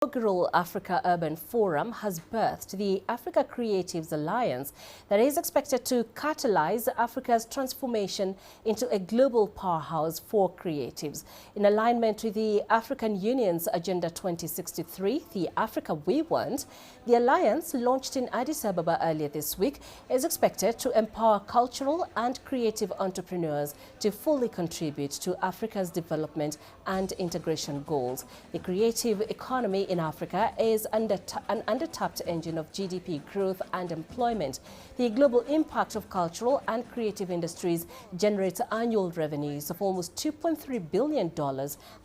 Inaugural Africa Urban Forum has birthed the Africa Creatives Alliance that is expected to catalyze Africa's transformation into a global powerhouse for creatives. In alignment with the African Union's Agenda 2063, the Africa We Want, the alliance, launched in Addis Ababa earlier this week, is expected to empower cultural and creative entrepreneurs to fully contribute to Africa's development and integration goals. The creative economy in Africa is an undertapped engine of GDP growth and employment. The global impact of cultural and creative industries generates annual revenues of almost $2.3 billion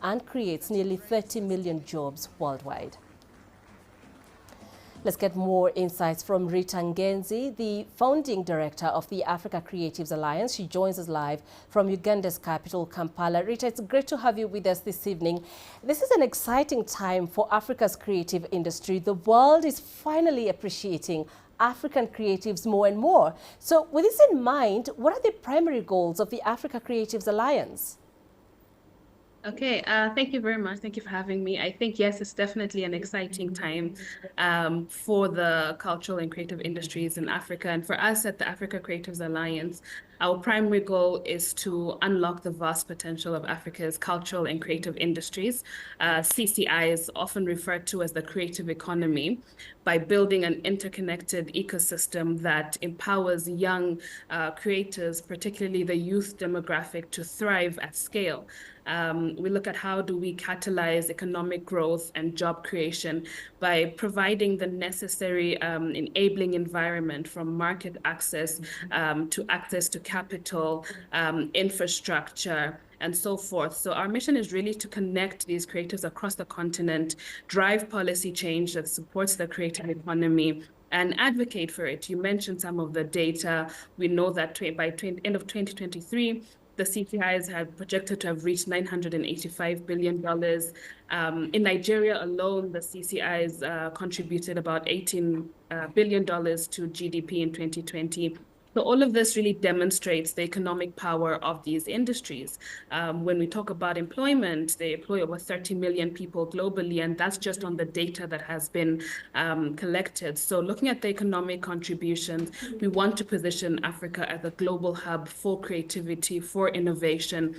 and creates nearly 30 million jobs worldwide. Let's get more insights from Rita Ngenzi, the founding director of the Africa Creatives Alliance. She joins us live from Uganda's capital, Kampala. Rita, it's great to have you with us this evening. This is an exciting time for Africa's creative industry. The world is finally appreciating African creatives more and more. So with this in mind, what are the primary goals of the Africa Creatives Alliance? Okay, thank you very much. Thank you for having me. I think, yes, it's definitely an exciting time for the cultural and creative industries in Africa. And for us at the Africa Creatives Alliance, our primary goal is to unlock the vast potential of Africa's cultural and creative industries. CCI is often referred to as the creative economy, by building an interconnected ecosystem that empowers young creators, particularly the youth demographic, to thrive at scale. We look at how do we catalyze economic growth and job creation by providing the necessary enabling environment, from market access to access to capital, infrastructure, and so forth. So our mission is really to connect these creatives across the continent, drive policy change that supports the creative economy, and advocate for it. You mentioned some of the data. We know that by end of 2023, the CPIs have projected to have reached $985 billion. In Nigeria alone, the CCIs contributed about $18 billion to GDP in 2020. So all of this really demonstrates the economic power of these industries. When we talk about employment, they employ over 30 million people globally, and that's just on the data that has been collected. So looking at the economic contributions, we want to position Africa as a global hub for creativity, for innovation,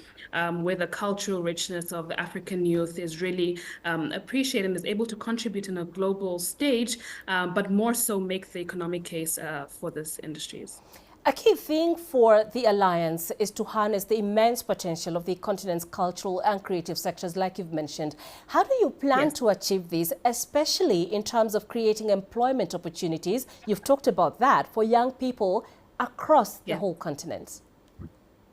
where the cultural richness of the African youth is really appreciated and is able to contribute in a global stage, but more so make the economic case for these industries. A key thing for the Alliance is to harness the immense potential of the continent's cultural and creative sectors, like you've mentioned. How do you plan to achieve this, especially in terms of creating employment opportunities? You've talked about that for young people across the whole continent.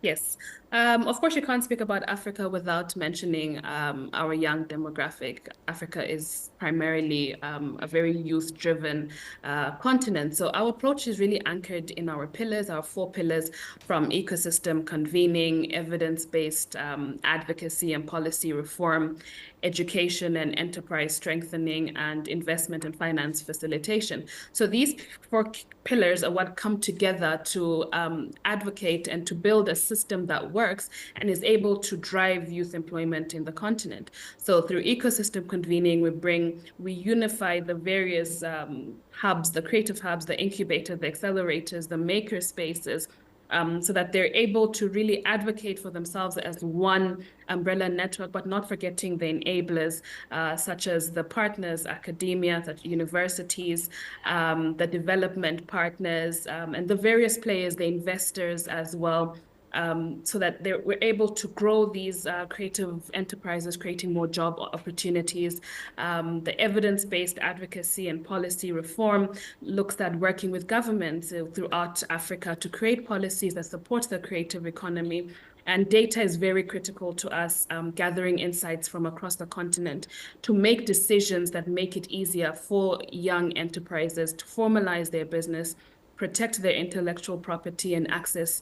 Yes. Of course, you can't speak about Africa without mentioning our young demographic. Africa is primarily a very youth-driven continent. So our approach is really anchored in our pillars, our 4 pillars, from ecosystem convening, evidence-based advocacy and policy reform, education and enterprise strengthening, and investment and finance facilitation. So these 4 pillars are what come together to advocate and to build a system that works and is able to drive youth employment in the continent. So through ecosystem convening, we unify the various hubs, the creative hubs, the incubators, the accelerators, the maker spaces, so that they're able to really advocate for themselves as one umbrella network, but not forgetting the enablers, such as the partners, academia, such universities, the development partners, and the various players, the investors as well, so that we're able to grow these creative enterprises, creating more job opportunities. The evidence-based advocacy and policy reform looks at working with governments throughout Africa to create policies that support the creative economy. And data is very critical to us, gathering insights from across the continent to make decisions that make it easier for young enterprises to formalize their business, protect their intellectual property, and access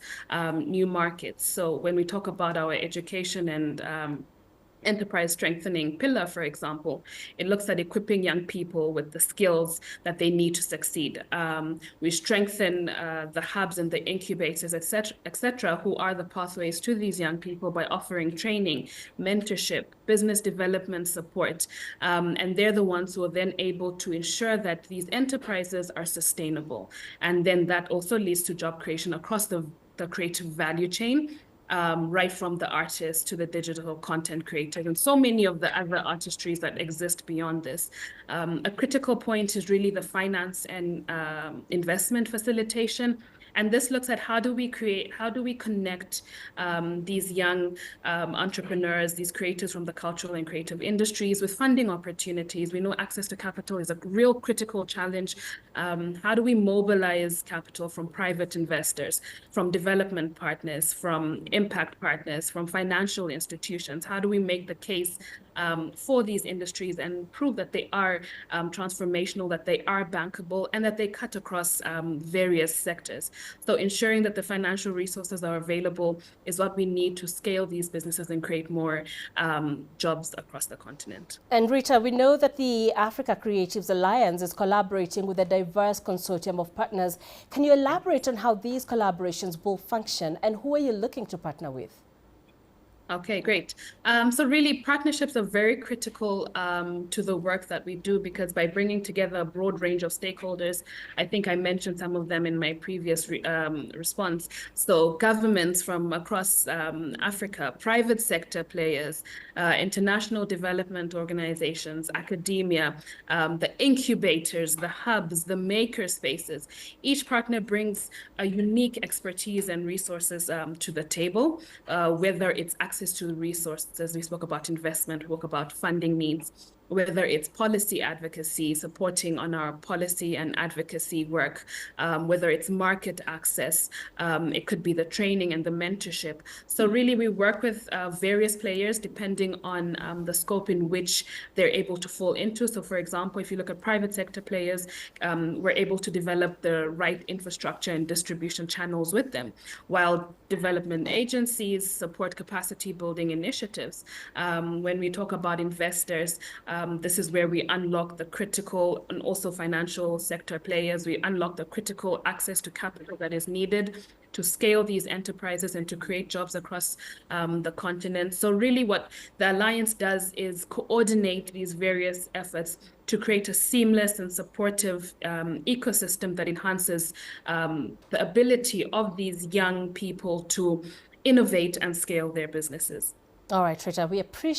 new markets. So when we talk about our education and enterprise strengthening pillar, for example, it looks at equipping young people with the skills that they need to succeed. We strengthen the hubs and the incubators, et cetera, who are the pathways to these young people by offering training, mentorship, business development support. And they're the ones who are then able to ensure that these enterprises are sustainable. And then that also leads to job creation across the creative value chain. Right from the artist to the digital content creator and so many of the other artistries that exist beyond this. A critical point is really the finance and investment facilitation. And this looks at how do we connect these young entrepreneurs, these creators from the cultural and creative industries with funding opportunities. We know access to capital is a real critical challenge. How do we mobilize capital from private investors, from development partners, from impact partners, from financial institutions? How do we make the case for these industries and prove that they are transformational, that they are bankable, and that they cut across various sectors? So ensuring that the financial resources are available is what we need to scale these businesses and create more jobs across the continent. And Rita, we know that the Africa Creatives Alliance is collaborating with a diverse consortium of partners. Can you elaborate on how these collaborations will function and who are you looking to partner with? Okay, great. So really, partnerships are very critical to the work that we do, because by bringing together a broad range of stakeholders, I think I mentioned some of them in my previous response. So governments from across Africa, private sector players, international development organizations, academia, the incubators, the hubs, the maker spaces. Each partner brings a unique expertise and resources to the table, whether it's access to the resources. We spoke about investment, we spoke about funding needs, whether it's policy advocacy, supporting on our policy and advocacy work, whether it's market access, it could be the training and the mentorship. So really we work with various players depending on the scope in which they're able to fall into. So for example, if you look at private sector players, we're able to develop the right infrastructure and distribution channels with them, while development agencies support capacity building initiatives. When we talk about investors, this is where we unlock the critical, and also financial sector players, we unlock the critical access to capital that is needed to scale these enterprises and to create jobs across the continent. So really what the Alliance does is coordinate these various efforts to create a seamless and supportive ecosystem that enhances the ability of these young people to innovate and scale their businesses. All right, Rita, we appreciate